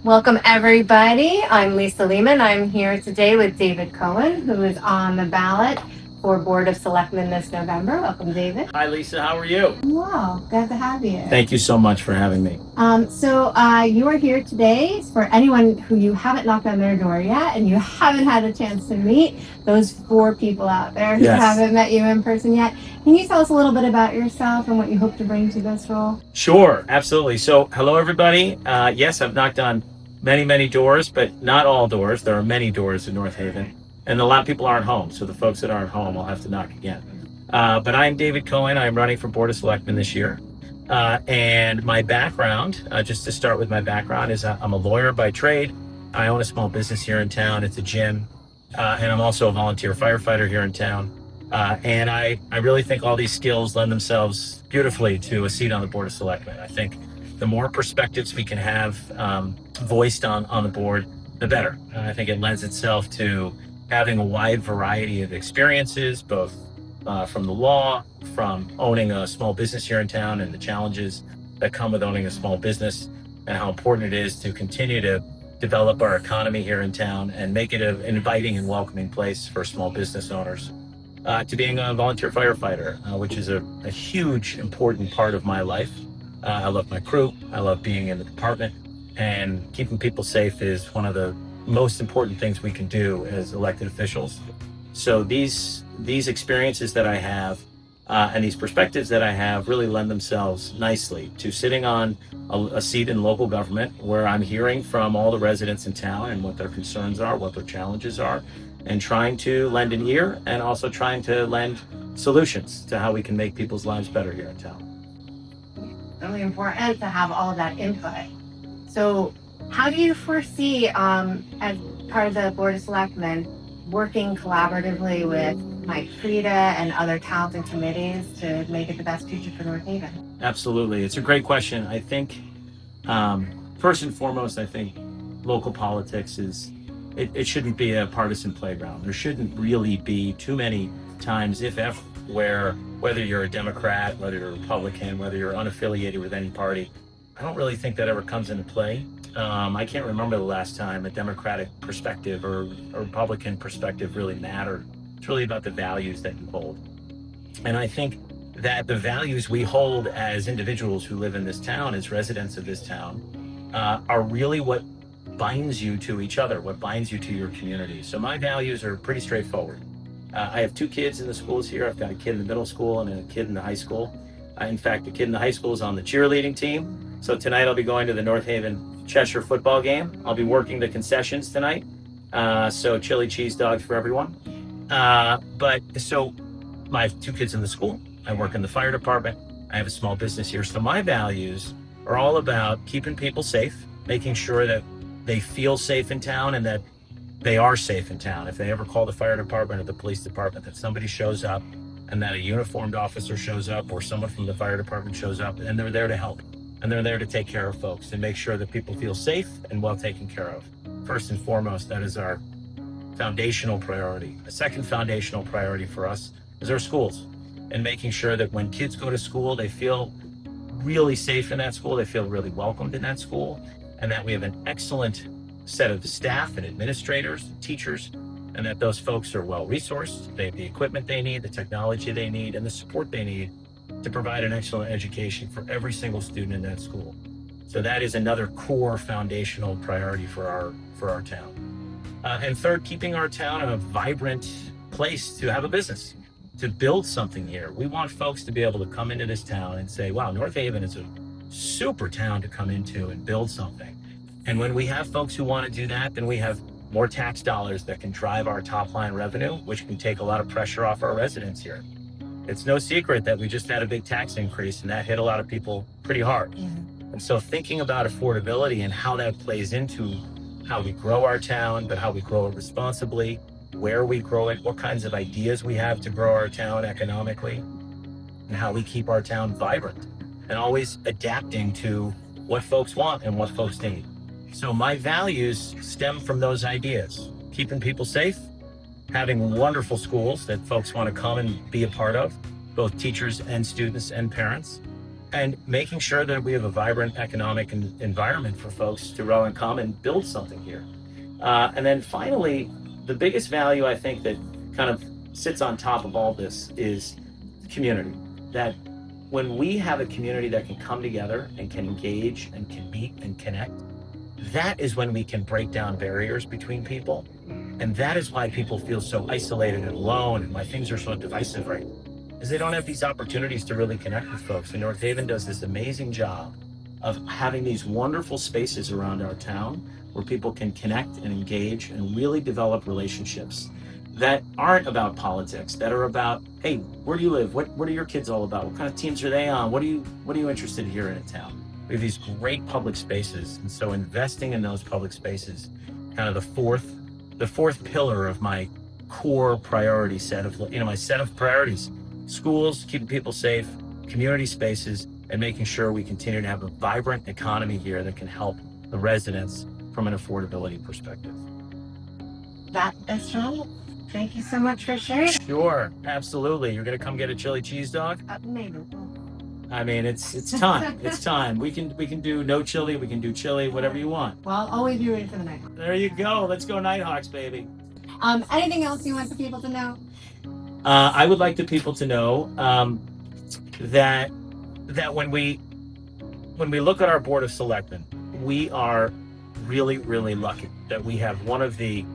Welcome, everybody. I'm Lisa Lehman. I'm here today with David Cohen, who is on the ballot for Board of Selectmen this November. Welcome, David. Hi, Lisa. How are you? Wow, glad to have you. Thank you so much for having me. You are here today for anyone who you haven't knocked on their door yet and you haven't had a chance to meet, those 4 people out there who Yes. haven't met you in person yet. Can you tell us a little bit about yourself and what you hope to bring to this role? Sure, absolutely. So, hello, everybody. Yes, I've knocked on many doors, but not all doors. There are many doors in North Haven, and a lot of people aren't home. So, the folks that aren't home will have to knock again. But I'm David Cohen. I'm running for Board of Selectmen this year. And my background, just to start with my background, is I'm a lawyer by trade. I own a small business here in town. It's a gym. And I'm also a volunteer firefighter here in town. And I really think all these skills lend themselves beautifully to a seat on the Board of Selectmen. I think the more perspectives we can have voiced on the board, the better. I think it lends itself to having a wide variety of experiences, both from the law, from owning a small business here in town and the challenges that come with owning a small business, and how important it is to continue to develop our economy here in town and make it an inviting and welcoming place for small business owners. To being a volunteer firefighter, which is a huge, important part of my life. I love my crew. I love being in the department, and keeping people safe is one of the most important things we can do as elected officials. So these experiences that I have and these perspectives that I have really lend themselves nicely to sitting on a seat in local government, where I'm hearing from all the residents in town and what their concerns are, what their challenges are, and trying to lend an ear and also trying to lend solutions to how we can make people's lives better here in town. Really important to have all of that input. So, how do you foresee, as part of the Board of Selectmen, working collaboratively with Mike Frieda and other talented committees to make it the best future for North Haven? Absolutely. It's a great question. I think, first and foremost, I think local politics it shouldn't be a partisan playground. There shouldn't really be too many times, if ever, where whether you're a Democrat, whether you're a Republican, whether you're unaffiliated with any party, I don't really think that ever comes into play. I can't remember the last time a Democratic perspective or a Republican perspective really mattered. It's really about the values that you hold. And I think that the values we hold as individuals who live in this town, as residents of this town, are really what binds you to each other, what binds you to your community. So my values are pretty straightforward. I have 2 kids in the schools here. I've got a kid in the middle school and a kid in the high school. In fact, the kid in the high school is on the cheerleading team. So tonight I'll be going to the North Haven Cheshire football game. I'll be working the concessions tonight. So chili cheese dogs for everyone. I have 2 kids in the school. I work in the fire department. I have a small business here. So my values are all about keeping people safe, making sure that they feel safe in town and that they are safe in town. If they ever call the fire department or the police department, that somebody shows up and that a uniformed officer shows up or someone from the fire department shows up, and they're there to help. And they're there to take care of folks and make sure that people feel safe and well taken care of. First and foremost, that is our foundational priority. A second foundational priority for us is our schools, and making sure that when kids go to school, they feel really safe in that school, they feel really welcomed in that school, and that we have an excellent set of staff and administrators and teachers, and that those folks are well resourced. They have the equipment they need, the technology they need, and the support they need to provide an excellent education for every single student in that school. So that is another core foundational priority for our town. And third, keeping our town a vibrant place to have a business, to build something here. We want folks to be able to come into this town and say, wow, North Haven is a super town to come into and build something. And when we have folks who want to do that, then we have more tax dollars that can drive our top line revenue, which can take a lot of pressure off our residents here. It's no secret that we just had a big tax increase, and that hit a lot of people pretty hard. Mm-hmm. And so thinking about affordability and how that plays into how we grow our town, but how we grow it responsibly, where we grow it, what kinds of ideas we have to grow our town economically, and how we keep our town vibrant, and always adapting to what folks want and what folks need. So my values stem from those ideas: keeping people safe, having wonderful schools that folks want to come and be a part of, both teachers and students and parents, and making sure that we have a vibrant economic environment for folks to row and come and build something here. And then finally, the biggest value I think that kind of sits on top of all this is community. That when we have a community that can come together and can engage and can meet and connect, that is when we can break down barriers between people. And that is why people feel so isolated and alone and why things are so divisive right now, is they don't have these opportunities to really connect with folks. And North Haven does this amazing job of having these wonderful spaces around our town where people can connect and engage and really develop relationships that aren't about politics, that are about, hey, where do you live? What are your kids all about? What kind of teams are they on? What are you interested in here in a town? We have these great public spaces. And so investing in those public spaces, kind of the fourth pillar of my core priority set of, my set of priorities: schools, keeping people safe, community spaces, and making sure we continue to have a vibrant economy here that can help the residents from an affordability perspective. That is right. Thank you so much for sharing. Sure, absolutely. You're gonna come get a chili cheese dog? Maybe. I mean, it's time. It's time. We can do no chili. We can do chili, whatever you want. Well, I'll always be ready for the night. There you go. Let's go Nighthawks, baby. Anything else you want the people to know? I would like the people to know that when we look at our board of selectmen, we are really, really lucky that we have one of the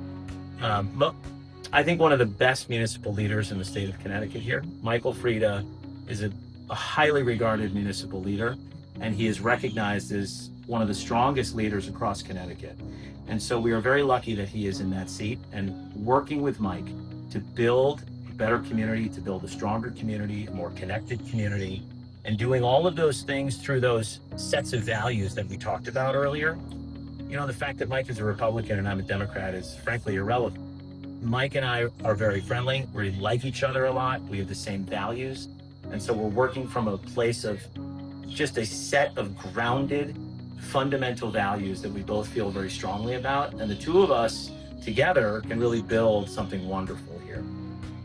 I think one of the best municipal leaders in the state of Connecticut here. Michael Frieda is a highly regarded municipal leader, and he is recognized as one of the strongest leaders across Connecticut. And so we are very lucky that he is in that seat and working with Mike to build a better community, to build a stronger community, a more connected community, and doing all of those things through those sets of values that we talked about earlier. The fact that Mike is a Republican and I'm a Democrat is frankly irrelevant. Mike and I are very friendly. We like each other a lot. We have the same values. And so we're working from a place of just a set of grounded, fundamental values that we both feel very strongly about. And the two of us together can really build something wonderful here.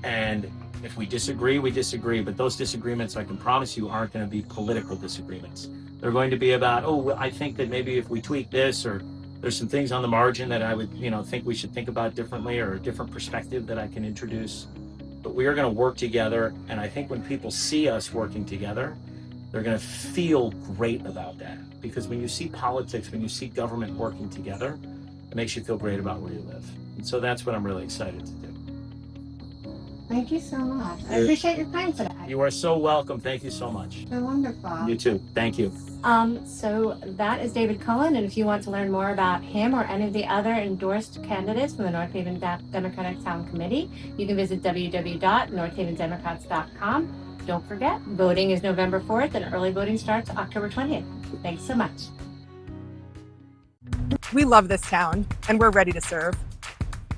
And if we disagree, we disagree. But those disagreements, I can promise you, aren't going to be political disagreements. They're going to be about, I think that maybe if we tweak this, or there's some things on the margin that I would, think we should think about differently, or a different perspective that I can introduce. But we are going to work together. And I think when people see us working together, they're going to feel great about that. Because when you see politics, when you see government working together, it makes you feel great about where you live. And so that's what I'm really excited to do. Thank you so much. I appreciate your time today. You are so welcome. Thank you so much. You're wonderful. You too. Thank you. So that is David Cullen, and if you want to learn more about him or any of the other endorsed candidates from the North Haven Democratic Town Committee, you can visit www.northavendemocrats.com. Don't forget, voting is November 4th and early voting starts October 20th. Thanks so much. We love this town, and we're ready to serve.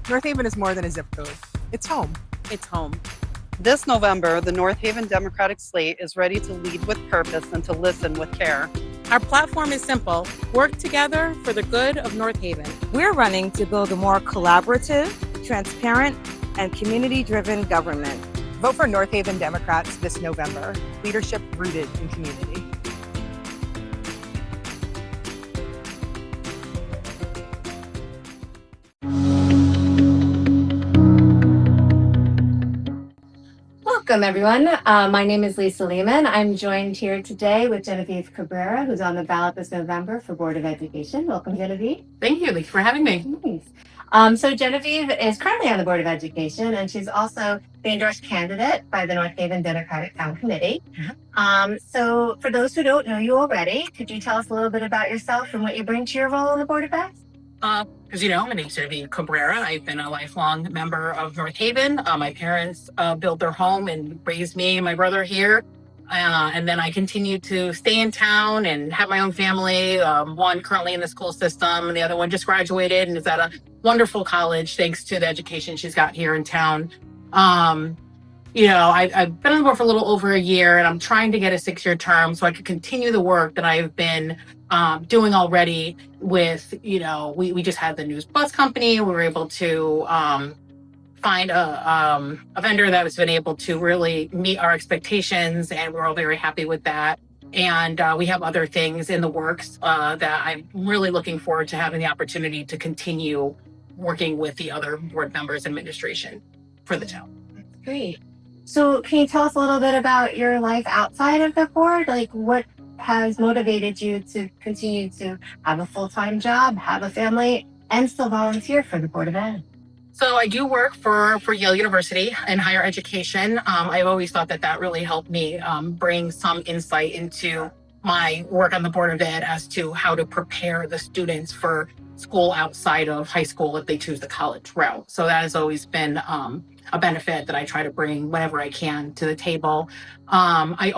North Haven is more than a zip code. It's home. It's home. This November, the North Haven Democratic slate is ready to lead with purpose and to listen with care. Our platform is simple: work together for the good of North Haven. We're running to build a more collaborative, transparent, and community-driven government. Vote for North Haven Democrats this November. Leadership rooted in community. Welcome, everyone. My name is Lisa Lehman. I'm joined here today with Genevieve Cabrera, who's on the ballot this November for Board of Education. Welcome, Genevieve. Thank you, Lisa, for having me. Nice. So Genevieve is currently on the Board of Education, and she's also the endorsed candidate by the North Haven Democratic Town Committee. So for those who don't know you already, could you tell us a little bit about yourself and what you bring to your role on the Board of Ed? As you know, my name is Genevieve Cabrera. I've been a lifelong member of North Haven. My parents built their home and raised me and my brother here. And then I continued to stay in town and have my own family. One currently in the school system, and the other one just graduated and is at a wonderful college thanks to the education she's got here in town. I've been on the board for a little over a year, and I'm trying to get a 6-year term so I could continue the work that I've been doing already with, we just had the news bus company. We were able to find a vendor that has been able to really meet our expectations, and we're all very happy with that. And we have other things in the works that I'm really looking forward to having the opportunity to continue working with the other board members and administration for the town. Great. So, can you tell us a little bit about your life outside of the board? Like, what has motivated you to continue to have a full-time job, have a family, and still volunteer for the Board of Ed? So I do work for Yale University in higher education. I've always thought that really helped me bring some insight into my work on the Board of Ed as to how to prepare the students for school outside of high school if they choose the college route. So that has always been a benefit that I try to bring whenever I can to the table. I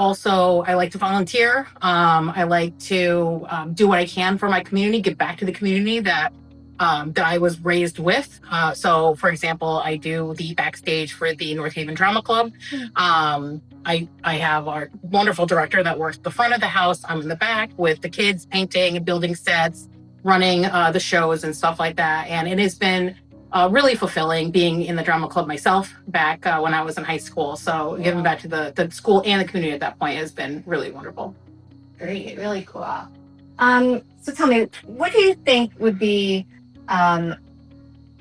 like to volunteer. I like to do what I can for my community, give back to the community that I was raised with. So, for example, I do the backstage for the North Haven Drama Club. I have our wonderful director that works the front of the house. I'm in the back with the kids painting and building sets, running the shows and stuff like that. And it has been really fulfilling being in the drama club myself back when I was in high school. So giving back to the school and the community at that point has been really wonderful. Great, really cool. So tell me, what do you think would be a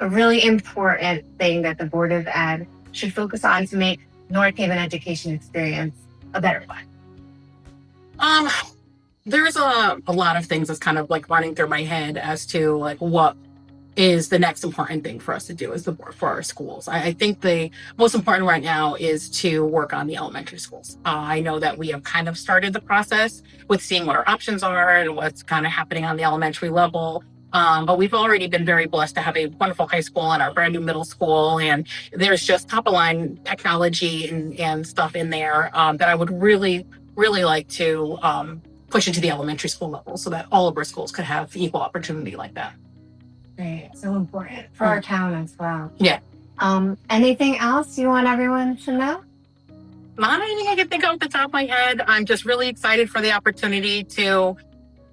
really important thing that the Board of Ed should focus on to make North Haven education experience a better one? There's a lot of things that's kind of like running through my head as to like what is the next important thing for us to do as the board for our schools. I think the most important right now is to work on the elementary schools. I know that we have kind of started the process with seeing what our options are and what's kind of happening on the elementary level. But we've already been very blessed to have a wonderful high school and our brand new middle school. And there's just top of line technology and stuff in there that I would really, really like to push into the elementary school level so that all of our schools could have equal opportunity like that. Great, so important for our town as well. Yeah. Anything else you want everyone to know? Not anything I can think of off the top of my head. I'm just really excited for the opportunity to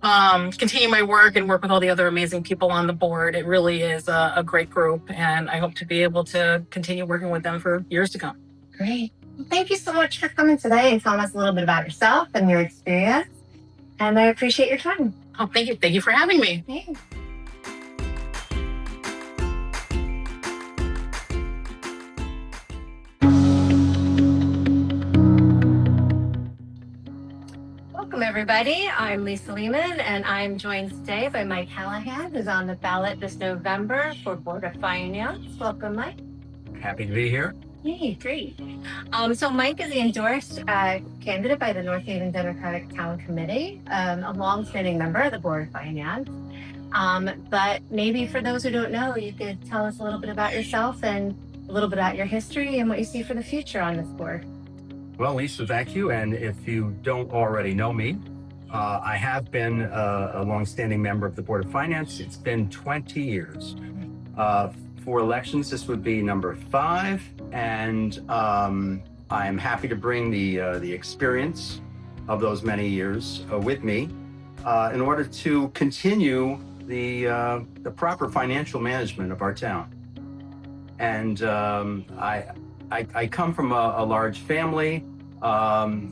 continue my work and work with all the other amazing people on the board. It really is a great group, and I hope to be able to continue working with them for years to come. Great. Well, thank you so much for coming today and telling us a little bit about yourself and your experience. And I appreciate your time. Oh, thank you. Thank you for having me. Thanks. Welcome, everybody. I'm Lisa Lehman, and I'm joined today by Mike Callahan, who's on the ballot this November for Board of Finance. Welcome, Mike. Happy to be here. Hey, great. So Mike is the endorsed candidate by the North Haven Democratic Town Committee, a longstanding member of the Board of Finance. But maybe for those who don't know, you could tell us a little bit about yourself and a little bit about your history and what you see for the future on this board. Well, Lisa, thank you. And if you don't already know me, I have been a longstanding member of the Board of Finance. It's been 20 years. For elections, this would be number 5. And I'm happy to bring the experience of those many years with me in order to continue the proper financial management of our town. And I come from a large family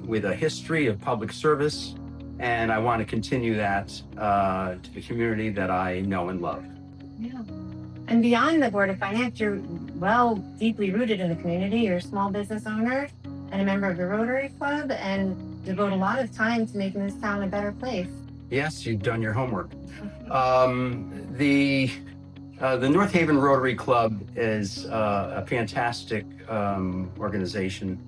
with a history of public service, and I want to continue that to the community that I know and love. Yeah. And beyond the Board of Finance, you're deeply rooted in the community. You're a small business owner and a member of the Rotary Club, and devote a lot of time to making this town a better place. Yes, you've done your homework. The North Haven Rotary Club is a fantastic organization.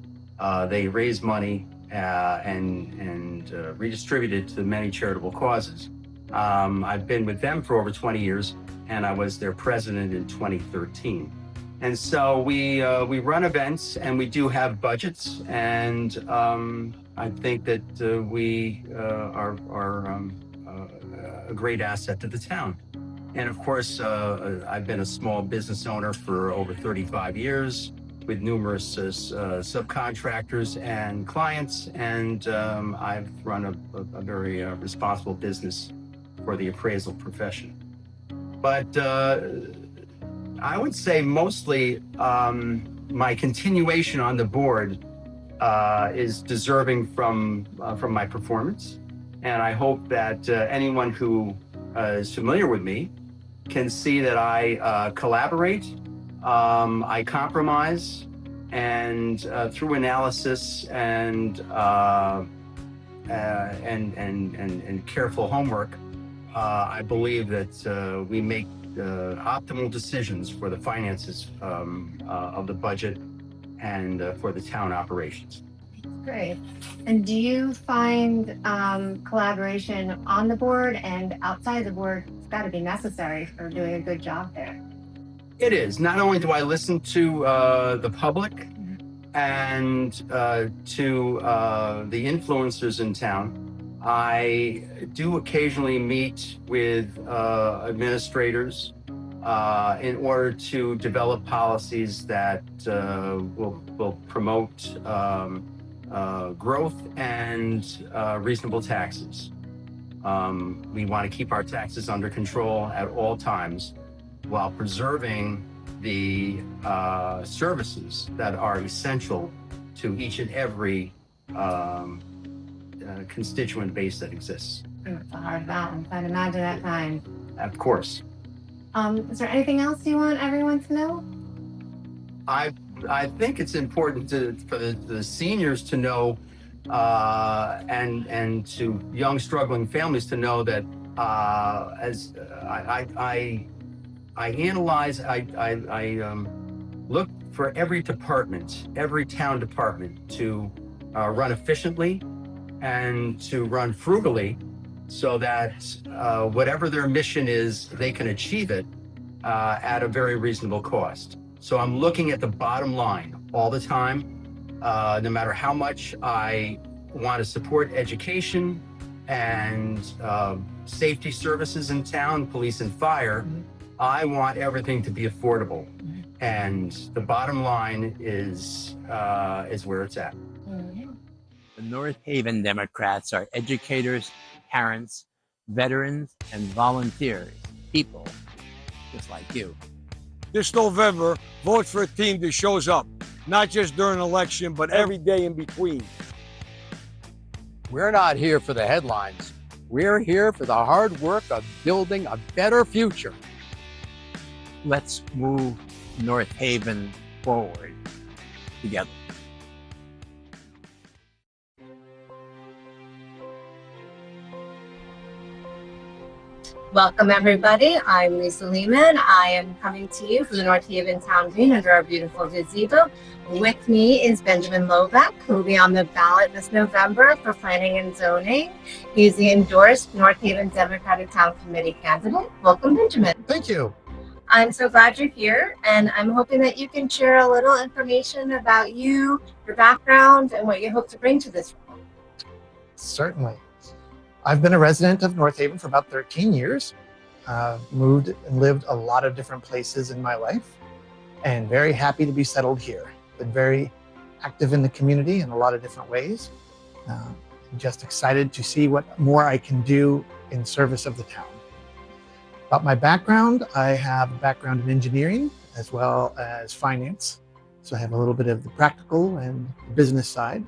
They raise money and redistribute it to many charitable causes. I've been with them for over 20 years, and I was their president in 2013. And so we run events, and we do have budgets, and I think that we are a great asset to the town. And of course, I've been a small business owner for over 35 years with numerous subcontractors and clients, and I've run a very responsible business for the appraisal profession. But I would say mostly my continuation on the board is deserving from my performance. And I hope that anyone who is familiar with me can see that I collaborate, I compromise, and through analysis and careful homework, I believe that we make optimal decisions for the finances of the budget and for the town operations. Great. And do you find collaboration on the board and outside the board has got to be necessary for doing a good job there? It is. Not only do I listen to the public and to the influencers in town, I do occasionally meet with administrators in order to develop policies that will promote growth and reasonable taxes. We want to keep our taxes under control at all times while preserving the services that are essential to each and every constituent base that exists. It's a hard balance. I'd imagine at times. Of course. Is there anything else you want everyone to know? I think it's important for the seniors to know and to young struggling families to know that as I analyze, I look for every department, every town department to run efficiently and to run frugally so that whatever their mission is, they can achieve it at a very reasonable cost. So I'm looking at the bottom line all the time, no matter how much I want to support education and safety services in town, police and fire. I want everything to be affordable, and the bottom line is where it's at. The North Haven Democrats are educators, parents, veterans, and volunteers, people just like you. This November, vote for a team that shows up, not just during election, but every day in between. We're not here for the headlines. We're here for the hard work of building a better future. Let's move North Haven forward together. Welcome, everybody. I'm Lisa Lehman. I am coming to you from the North Haven Town Green under our beautiful gazebo. With me is Benjamin Lovack, who will be on the ballot this November for Planning and Zoning. He's the endorsed North Haven Democratic Town Committee candidate. Welcome, Benjamin. Thank you. I'm so glad you're here, and I'm hoping that you can share a little information about you, your background, and what you hope to bring to this role. Certainly. I've been a resident of North Haven for about 13 years. Moved and lived a lot of different places in my life, and very happy to be settled here. Been very active in the community in a lot of different ways. I'm just excited to see what more I can do in service of the town. About my background, I have a background in engineering as well as finance. So I have a little bit of the practical and the business side.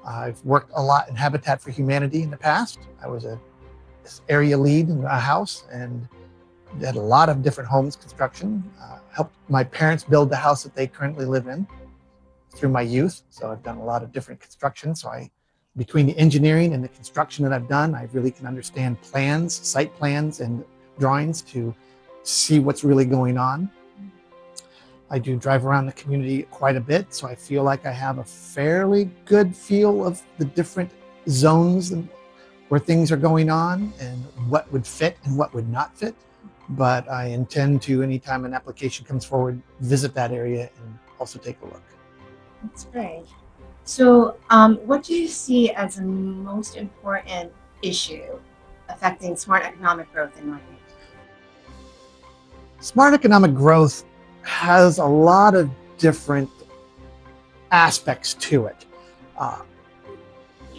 I've worked a lot in Habitat for Humanity in the past. I was this area lead in a house and did a lot of different homes construction. Helped my parents build the house that they currently live in through my youth. So I've done a lot of different construction. So between the engineering and the construction that I've done, I really can understand plans, site plans, and drawings to see what's really going on. I do drive around the community quite a bit, so I feel like I have a fairly good feel of the different zones and where things are going on and what would fit and what would not fit. But I intend to, anytime an application comes forward, visit that area and also take a look. That's great. So what do you see as the most important issue affecting smart economic growth in North Haven? Smart economic growth has a lot of different aspects to it.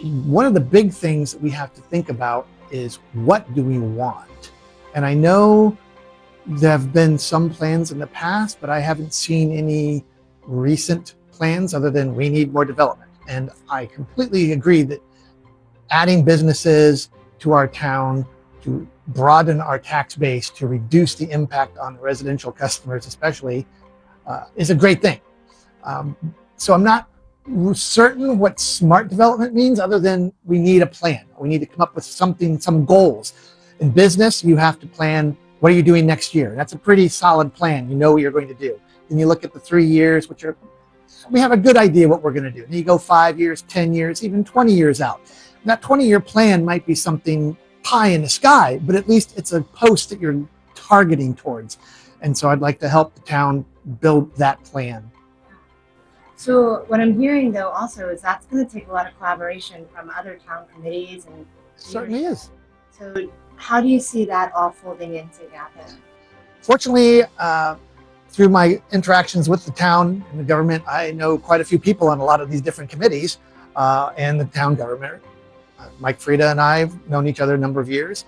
One of the big things that we have to think about is, what do we want? And I know there have been some plans in the past, but I haven't seen any recent plans other than we need more development. And I completely agree that adding businesses to our town to broaden our tax base, to reduce the impact on residential customers especially, is a great thing. So I'm not certain what smart development means other than we need a plan. We need to come up with something, some goals. In business, you have to plan, what are you doing next year? That's a pretty solid plan. You know what you're going to do. Then you look at the 3 years, we have a good idea what we're going to do. Then you go 5 years, 10 years, even 20 years out. And that 20-year plan might be something pie in the sky, but at least it's a post that you're targeting towards. And so I'd like to help the town build that plan. So what I'm hearing though also is that's going to take a lot of collaboration from other town committees and Certainly is. So how do you see that all folding in together? Fortunately, through my interactions with the town and the government, I know quite a few people on a lot of these different committees and the town government. Mike Frieda and I have known each other a number of years.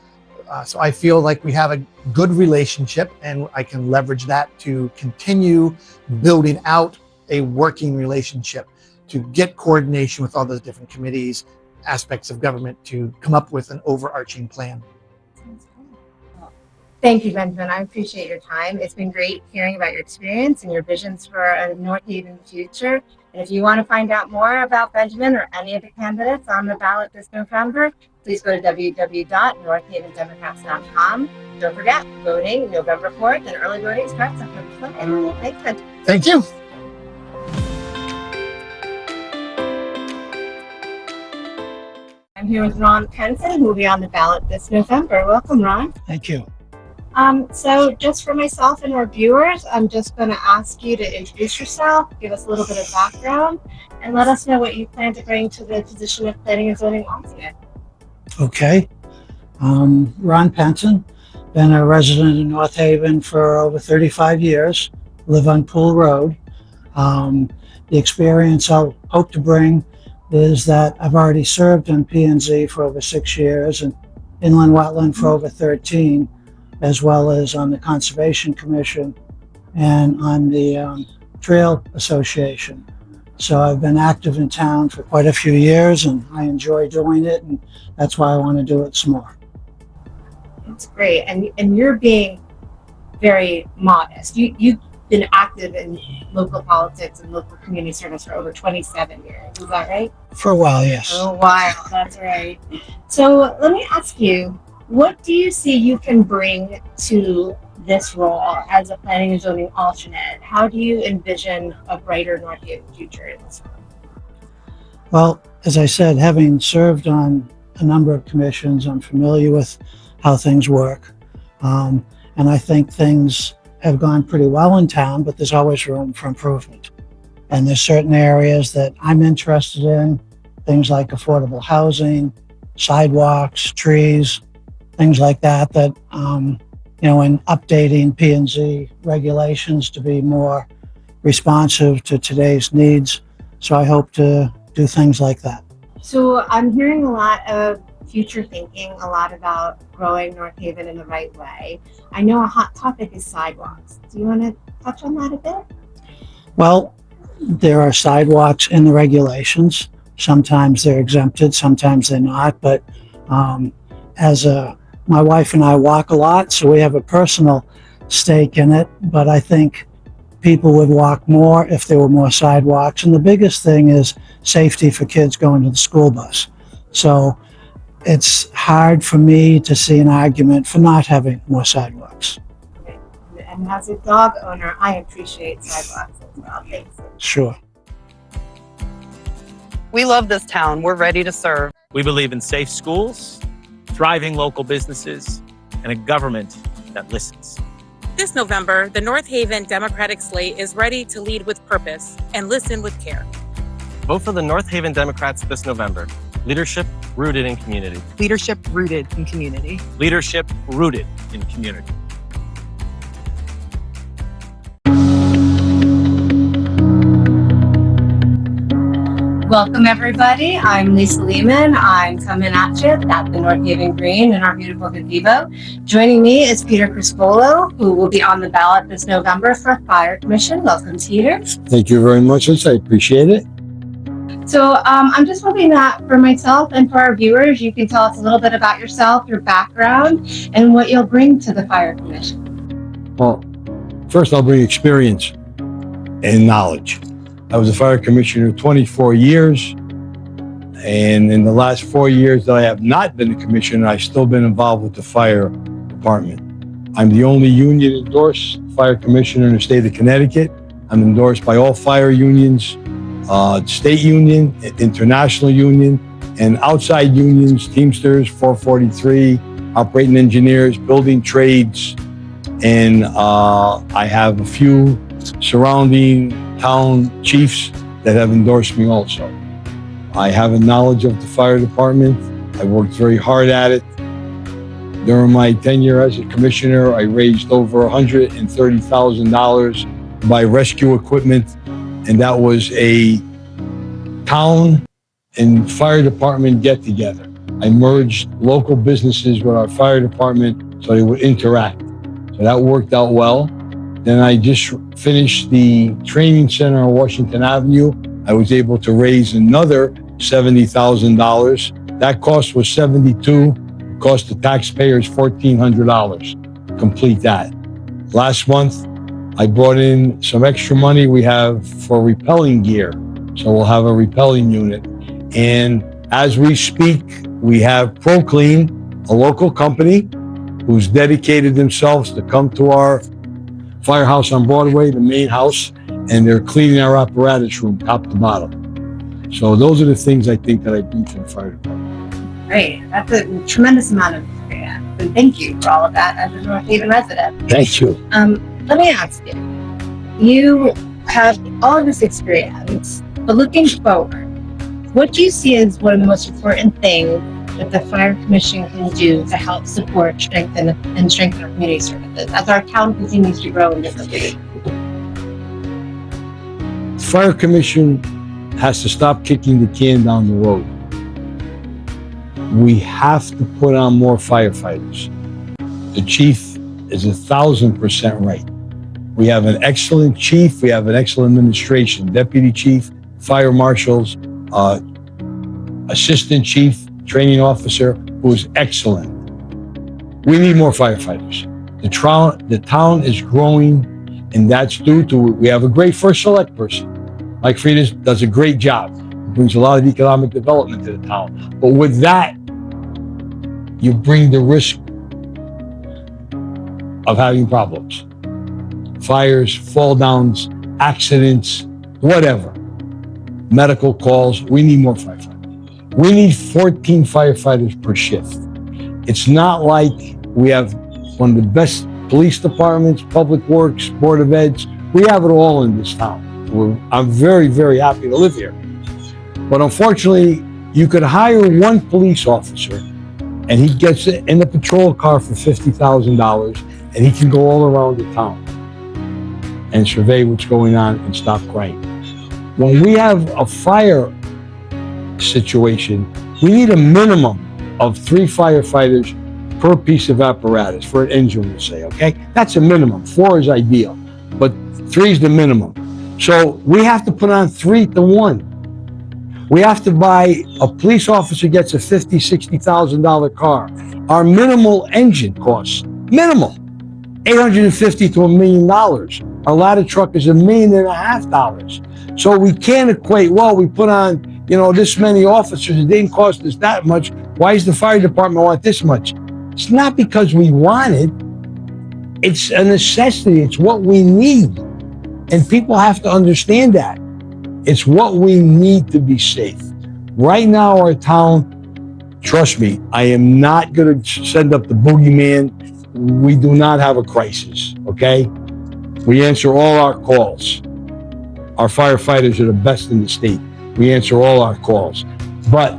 So I feel like we have a good relationship and I can leverage that to continue building out a working relationship, to get coordination with all those different committees, aspects of government, to come up with an overarching plan. Thank you, Benjamin. I appreciate your time. It's been great hearing about your experience and your visions for a North Haven future. And if you want to find out more about Benjamin or any of the candidates on the ballot this November, please go to www.northavendemocrats.com. Don't forget, voting November 4th and early voting starts October 20th. Thanks, Ben. Thank you. I'm here with Ron Penson, who will be on the ballot this November. Welcome, Ron. Thank you. So just for myself and our viewers, I'm just going to ask you to introduce yourself, give us a little bit of background, and let us know what you plan to bring to the position of Planning and Zoning Alternate. Okay. Ron Penson, been a resident in North Haven for over 35 years, live on Pool Road. The experience I'll hope to bring is that I've already served on P&Z for over 6 years and inland wetland for over 13, as well as on the Conservation Commission and on the Trail Association. So I've been active in town for quite a few years and I enjoy doing it, and that's why I want to do it some more. That's great. And you're being very modest. You've been active in local politics and local community service for over 27 years. Is that right? For a while, yes. For a while, that's right. So let me ask you, what do you see you can bring to this role as a planning and zoning alternate? How do you envision a brighter North Haven future in this role? Well, as I said, having served on a number of commissions, I'm familiar with how things work. And I think things have gone pretty well in town, but there's always room for improvement. And there's certain areas that I'm interested in, things like affordable housing, sidewalks, trees, things like that, that, in updating P&Z regulations to be more responsive to today's needs. So I hope to do things like that. So I'm hearing a lot of future thinking, a lot about growing North Haven in the right way. I know a hot topic is sidewalks. Do you want to touch on that a bit? Well, there are sidewalks in the regulations. Sometimes they're exempted, sometimes they're not. But my wife and I walk a lot, so we have a personal stake in it. But I think people would walk more if there were more sidewalks. And the biggest thing is safety for kids going to the school bus. So it's hard for me to see an argument for not having more sidewalks. And as a dog owner, I appreciate sidewalks as well. Thanks. Sure. We love this town. We're ready to serve. We believe in safe schools, thriving local businesses, and a government that listens. This November, the North Haven Democratic slate is ready to lead with purpose and listen with care. Vote for the North Haven Democrats this November. Leadership rooted in community. Leadership rooted in community. Leadership rooted in community. Welcome, everybody. I'm Lisa Lehman. I'm coming at you at the North Haven Green in our beautiful gazebo. Joining me is Peter Crispolo, who will be on the ballot this November for Fire Commission. Welcome, Peter. Thank you very much, Lisa. I appreciate it. So I'm just hoping that for myself and for our viewers, you can tell us a little bit about yourself, your background, and what you'll bring to the Fire Commission. Well, first I'll bring experience and knowledge. I was a fire commissioner 24 years. And in the last 4 years that I have not been a commissioner, I've still been involved with the fire department. I'm the only union endorsed fire commissioner in the state of Connecticut. I'm endorsed by all fire unions, state union, international union, and outside unions, Teamsters, 443, operating engineers, building trades, and I have a few surrounding town chiefs that have endorsed me also. I have a knowledge of the fire department. I worked very hard at it. During my tenure as a commissioner, I raised over $130,000 to buy rescue equipment, and that was a town and fire department get together. I merged local businesses with our fire department so they would interact. So that worked out well. Then I just finished the training center on Washington Avenue. I was able to raise another $70,000. That cost was $72,000. Cost the taxpayers $1,400 to complete that. Last month, I brought in some extra money we have for repelling gear. So we'll have a repelling unit. And as we speak, we have ProClean, a local company who's dedicated themselves to come to our firehouse on Broadway, the main house, and they're cleaning our apparatus room top to bottom. So those are the things I think that I bring to the fire department. Great. That's a tremendous amount of experience. And thank you for all of that as a North Haven resident. Thank you. Let me ask you, you have all of this experience, but looking forward, what do you see as one of the most important things that the Fire Commission can do to help support, strengthen our community services as our town continues to grow in different ways? The Fire Commission has to stop kicking the can down the road. We have to put on more firefighters. The chief is 1,000% right. We have an excellent chief. We have an excellent administration, deputy chief, fire marshals, assistant chief, training officer, who is excellent. We need more firefighters. The town is growing, and that's due to, we have a great first select person. Mike Friedis does a great job. Brings a lot of economic development to the town. But with that, you bring the risk of having problems. Fires, fall downs, accidents, whatever. Medical calls. We need more firefighters. We need 14 firefighters per shift. It's not like we have one of the best police departments, public works, board of eds. We have it all in this town. I'm very, very happy to live here. But unfortunately, you could hire one police officer and he gets in the patrol car for $50,000 and he can go all around the town and survey what's going on and stop crime. When we have a fire situation, we need a minimum of 3 firefighters per piece of apparatus for an engine, we'll say, okay? That's a minimum. 4 is ideal, but 3 is the minimum. So we have to put on 3 to 1. We have to buy, a police officer gets a $50,000, $60,000 car. Our minimal engine costs, minimal, $850,000 to $1 million. Our ladder truck is $1.5 million. So we can't equate, well, we put on, this many officers, it didn't cost us that much. Why does the fire department want this much? It's not because we want it. It's a necessity. It's what we need. And people have to understand that. It's what we need to be safe. Right now, our town, trust me, I am not going to send up the boogeyman. We do not have a crisis, okay? We answer all our calls. Our firefighters are the best in the state. We answer all our calls. But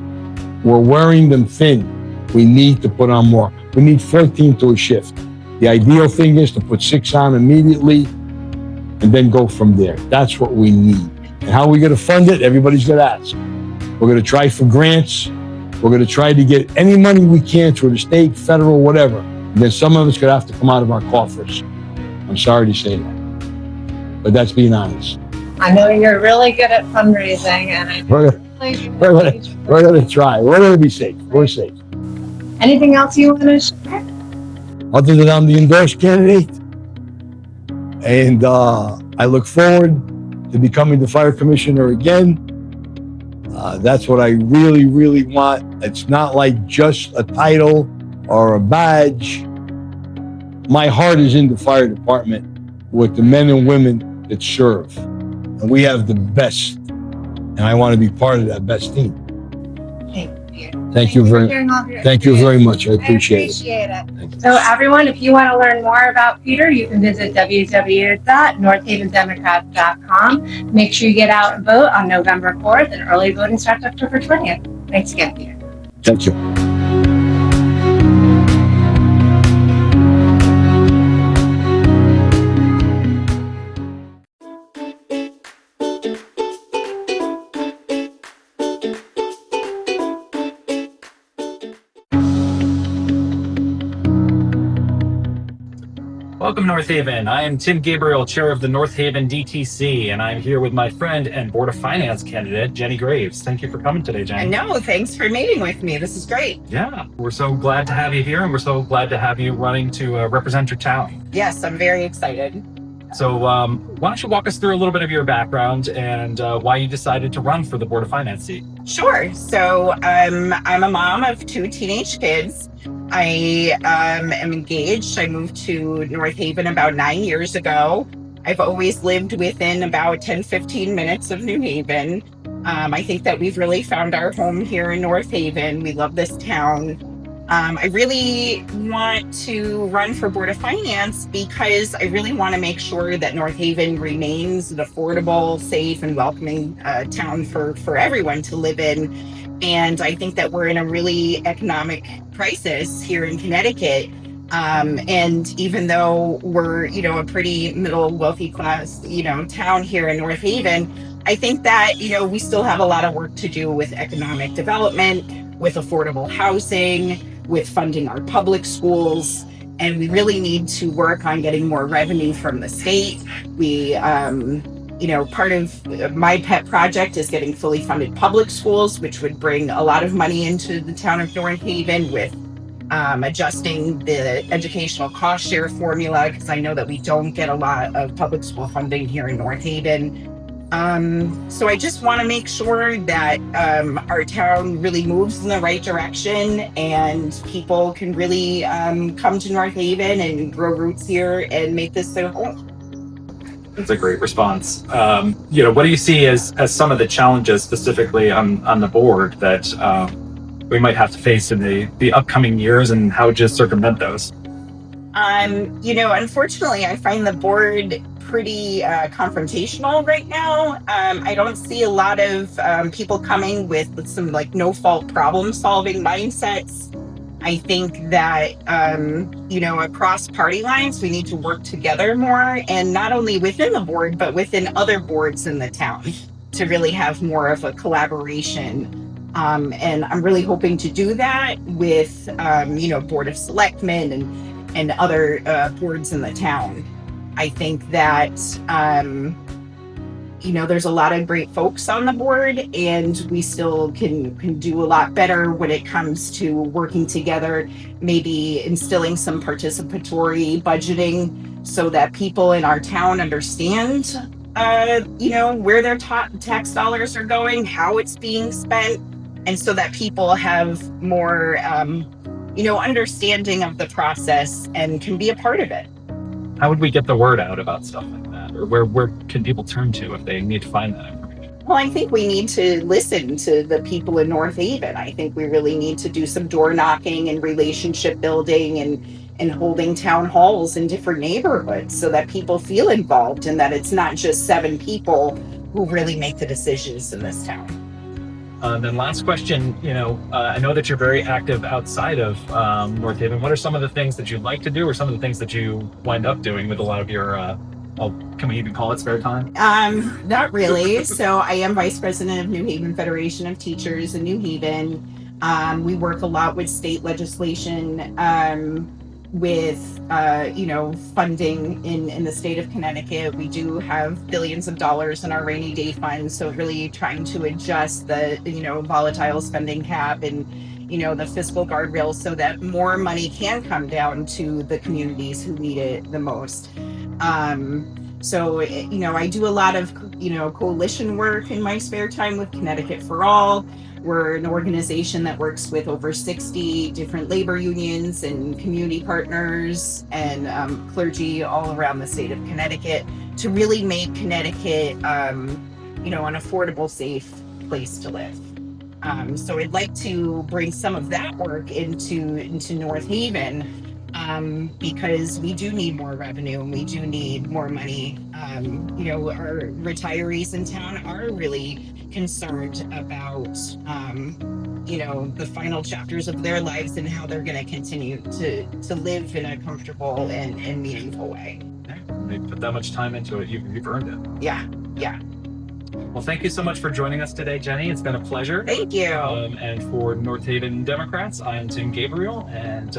we're wearing them thin. We need to put on more. We need 14 to a shift. The ideal thing is to put 6 on immediately and then go from there. That's what we need. And how are we going to fund it? Everybody's going to ask. We're going to try for grants. We're going to try to get any money we can through the state, federal, whatever. And then some of it's going to have to come out of our coffers. I'm sorry to say that. But that's being honest. I know you're really good at fundraising, and I We're gonna try. We're gonna be safe. We're safe. Anything else you want to share? Other than I'm the endorsed candidate, and I look forward to becoming the fire commissioner again. That's what I really, really want. It's not like just a title or a badge. My heart is in the fire department with the men and women that serve. And we have the best. And I want to be part of that best team. Thank you very much. I appreciate it. So everyone, if you want to learn more about Peter, you can visit www.northavendemocrats.com. Make sure you get out and vote on November 4th, and early voting starts October 20th. Thanks again, Peter. Thank you. Welcome, North Haven. I am Tim Gabriel, chair of the North Haven DTC, and I'm here with my friend and Board of Finance candidate, Jenny Graves. Thank you for coming today, Jenny. No, thanks for meeting with me. This is great. Yeah, we're so glad to have you here, and we're so glad to have you running to represent your town. Yes, I'm very excited. So why don't you walk us through a little bit of your background and why you decided to run for the Board of Finance seat? Sure. So I'm a mom of 2 teenage kids. I am engaged. I moved to North Haven about 9 years ago. I've always lived within about 10-15 minutes of New Haven. I think that we've really found our home here in North Haven. We love this town. I really want to run for Board of Finance because I really want to make sure that North Haven remains an affordable, safe, and welcoming town for everyone to live in. And I think that we're in a really economic crisis here in Connecticut. And even though we're, a pretty middle wealthy class, town here in North Haven, I think that, we still have a lot of work to do with economic development, with affordable housing, with funding our public schools. And we really need to work on getting more revenue from the state. We, part of my pet project is getting fully funded public schools, which would bring a lot of money into the town of North Haven with adjusting the educational cost share formula, because I know that we don't get a lot of public school funding here in North Haven. So I just want to make sure that our town really moves in the right direction and people can really come to North Haven and grow roots here and make this their home. That's a great response. What do you see as some of the challenges specifically on the board that we might have to face in the upcoming years, and how would you circumvent those? Unfortunately, I find the board pretty confrontational right now. I don't see a lot of people coming with some no-fault problem-solving mindsets. I think that, across party lines, we need to work together more, and not only within the board, but within other boards in the town to really have more of a collaboration. And I'm really hoping to do that with, Board of Selectmen and other boards in the town. I think that, there's a lot of great folks on the board, and we still can do a lot better when it comes to working together, maybe instilling some participatory budgeting so that people in our town understand, where their tax dollars are going, how it's being spent, and so that people have more, understanding of the process and can be a part of it. How would we get the word out about stuff like that? Or where can people turn to if they need to find that information? Well, I think we need to listen to the people in North Haven. I think we really need to do some door knocking and relationship building and holding town halls in different neighborhoods so that people feel involved and that it's not just 7 people who really make the decisions in this town. Then last question, I know that you're very active outside of North Haven. What are some of the things that you'd like to do, or some of the things that you wind up doing with a lot of your, can we even call it spare time? Not really. So I am vice president of New Haven Federation of Teachers in New Haven. We work a lot with state legislation. with funding in the state of Connecticut. We do have billions of dollars in our rainy day fund, so really trying to adjust the volatile spending cap and the fiscal guardrails so that more money can come down to the communities who need it the most. So I do a lot of coalition work in my spare time with Connecticut for All. We're an organization that works with over 60 different labor unions and community partners and clergy all around the state of Connecticut to really make Connecticut, an affordable, safe place to live. So I'd like to bring some of that work into North Haven because we do need more revenue and we do need more money. Our retirees in town are really concerned about the final chapters of their lives and how they're going to continue to live in a comfortable and meaningful way. They put that much time into it, you've earned it. Yeah. Well, thank you so much for joining us today, Jenny. It's been a pleasure. Thank you. And for North Haven Democrats, I'm Tim Gabriel, and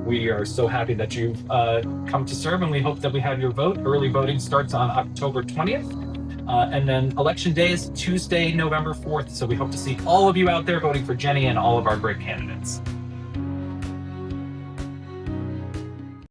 we are so happy that you've come to serve, and we hope that we have your vote. Early voting starts on October 20th. And then election day is Tuesday, November 4th. So we hope to see all of you out there voting for Jenny and all of our great candidates.